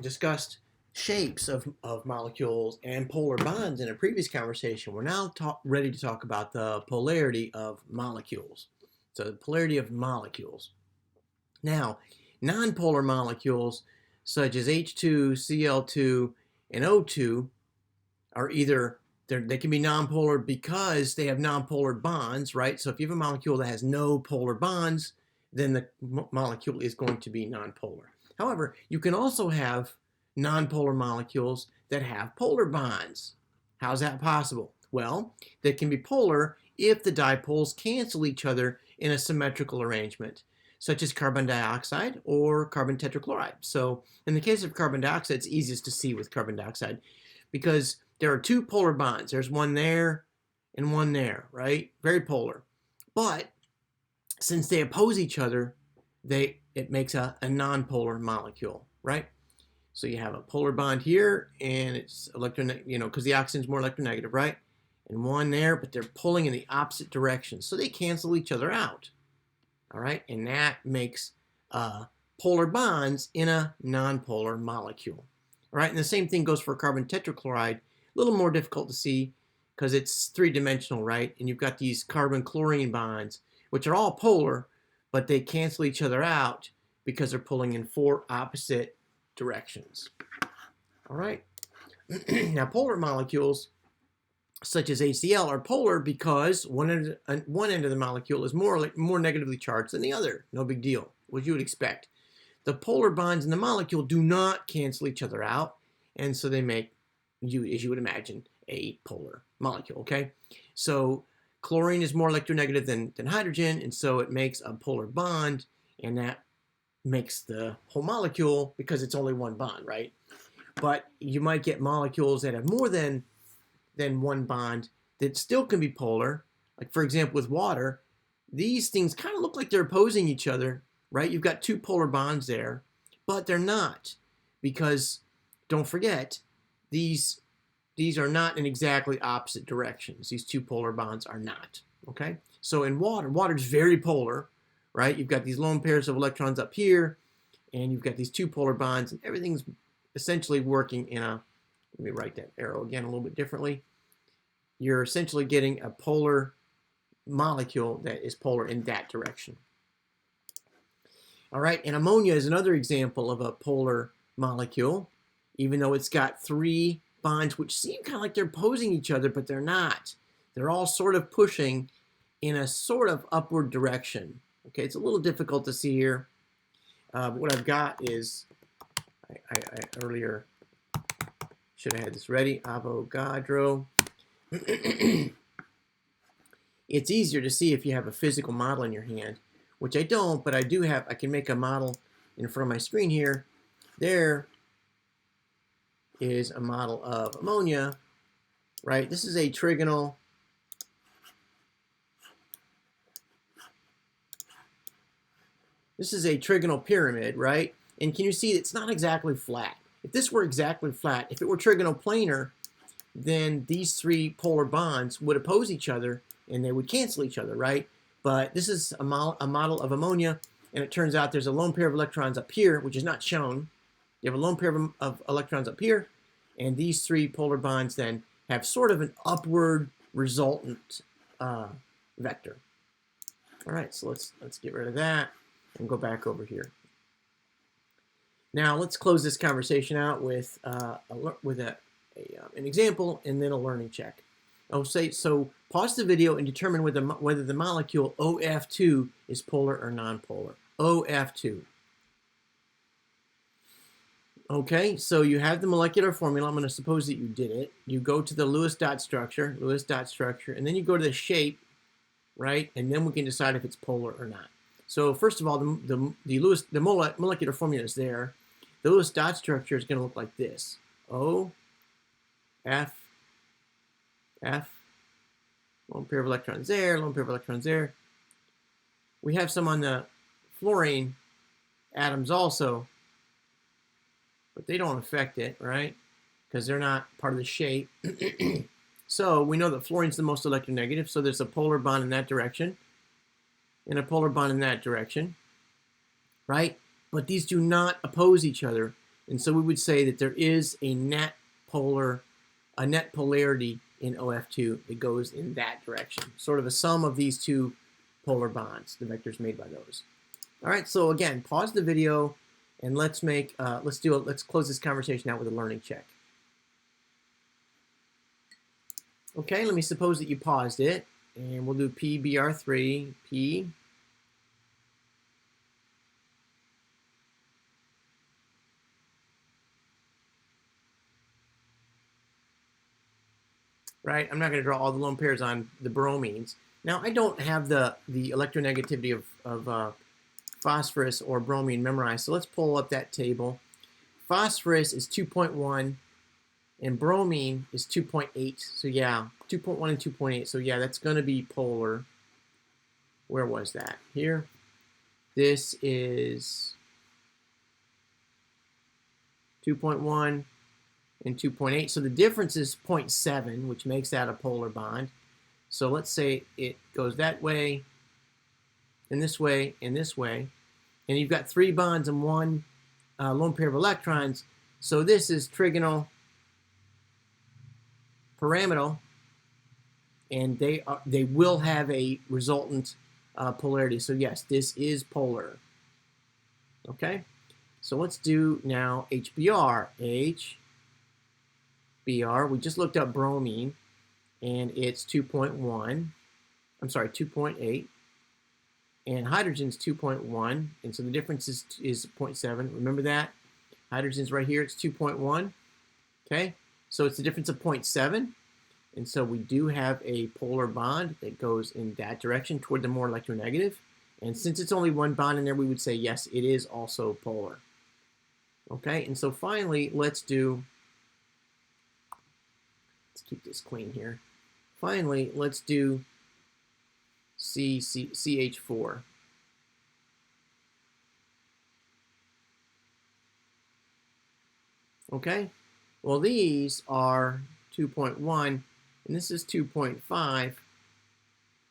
discussed shapes of molecules and polar bonds in a previous conversation. We're now ready to talk about the polarity of molecules. So the polarity of molecules. Now, nonpolar molecules such as H2, Cl2, and O2 are either they can be nonpolar because they have nonpolar bonds, right? So if you have a molecule that has no polar bonds, then the molecule is going to be nonpolar. However, you can also have nonpolar molecules that have polar bonds. How's that possible? Well, they can be polar if the dipoles cancel each other in a symmetrical arrangement, such as carbon dioxide or carbon tetrachloride. So in the case of carbon dioxide, it's easiest to see with carbon dioxide because there are two polar bonds. There's one there and one there, right? Very polar. But since they oppose each other, it makes a nonpolar molecule, right? So you have a polar bond here, and it's because the oxygen's more electronegative, right? And one there, but they're pulling in the opposite direction, so they cancel each other out. All right, and that makes polar bonds in a nonpolar molecule. All right, and the same thing goes for carbon tetrachloride. A little more difficult to see because it's three-dimensional, right? And you've got these carbon-chlorine bonds, which are all polar, but they cancel each other out because they're pulling in four opposite directions. All right. Now, polar molecules, such as HCl, are polar because one end of the molecule is more negatively charged than the other. No big deal, what you would expect. The polar bonds in the molecule do not cancel each other out, and so they make, as you would imagine, a polar molecule, okay? So chlorine is more electronegative than hydrogen, and so it makes a polar bond, and that makes the whole molecule because it's only one bond, right? But you might get molecules that have more than one bond that still can be polar. Like, for example, with water, these things kind of look like they're opposing each other, right? You've got two polar bonds there, but they're not, because don't forget, these are not in exactly opposite directions. These two polar bonds are not, okay? So in water's very polar, right? You've got these lone pairs of electrons up here, and you've got these two polar bonds, and everything's essentially working in a, let me write that arrow again a little bit differently. You're essentially getting a polar molecule that is polar in that direction. All right, and ammonia is another example of a polar molecule, even though it's got three bonds which seem kind of like they're opposing each other, but they're not. They're all sort of pushing in a sort of upward direction. Okay, it's a little difficult to see here. But what I've got is, I earlier should have had this ready, Avogadro. It's easier to see if you have a physical model in your hand, which I don't, but I do have. I can make a model in front of my screen here. There is a model of ammonia, right? This is a trigonal pyramid, right? And can you see it's not exactly flat? If this were exactly flat, if it were trigonal planar, then these three polar bonds would oppose each other and they would cancel each other, right? But this is a model of ammonia, and it turns out there's a lone pair of electrons up here, which is not shown. You have a lone pair of electrons up here, and these three polar bonds then have sort of an upward resultant vector. All right, so let's get rid of that and go back over here. Now let's close this conversation out with an example and then a learning check. So pause the video and determine whether the molecule OF2 is polar or nonpolar. OF2. Okay, so you have the molecular formula. I'm going to suppose that you did it. You go to the Lewis dot structure, and then you go to the shape, right? And then we can decide if it's polar or not. So first of all, the molecular formula is there. The Lewis dot structure is going to look like this: O, F, F, lone pair of electrons there, lone pair of electrons there. We have some on the fluorine atoms also, but they don't affect it, right? Because they're not part of the shape. So we know that fluorine's the most electronegative, so there's a polar bond in that direction and a polar bond in that direction, right? But these do not oppose each other. And so we would say that there is a net polarity in OF2 that goes in that direction. Sort of a sum of these two polar bonds, the vectors made by those. All right, so again, pause the video and let's close this conversation out with a learning check. Okay, let me suppose that you paused it, and we'll do PBr3, P. Right, I'm not going to draw all the lone pairs on the bromines. Now, I don't have the electronegativity of phosphorus or bromine memorized, so let's pull up that table. Phosphorus is 2.1, and bromine is 2.8. So yeah, 2.1 and 2.8. So yeah, that's going to be polar. Where was that? Here. This is 2.1 and 2.8. So the difference is 0.7, which makes that a polar bond. So let's say it goes that way, and this way, and this way. And you've got 3 bonds and 1 lone pair of electrons. So this is trigonal, pyramidal, and they will have a resultant polarity. So yes, this is polar. Okay, so let's do now HBr. HBr, we just looked up bromine, and it's 2.1. I'm sorry, 2.8. And hydrogen's 2.1, and so the difference is 0.7. Remember that? Hydrogen's right here, it's 2.1. Okay, so it's the difference of 0.7. And so we do have a polar bond that goes in that direction toward the more electronegative. And since it's only one bond in there, we would say, yes, it is also polar. Okay, and so finally, let's keep this clean here. Finally, let's do CH4. Okay, well, these are 2.1, and this is 2.5,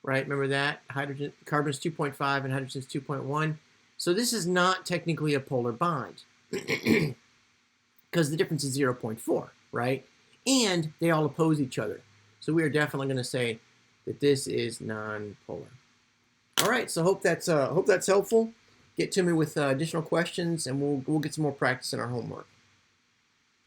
right? Remember that? Carbon's 2.5 and hydrogen's 2.1. So this is not technically a polar bond because the difference is 0.4, right? And they all oppose each other. So we are definitely going to say that this is non-polar. All right, so hope that's helpful. Get to me with additional questions, and we'll get some more practice in our homework.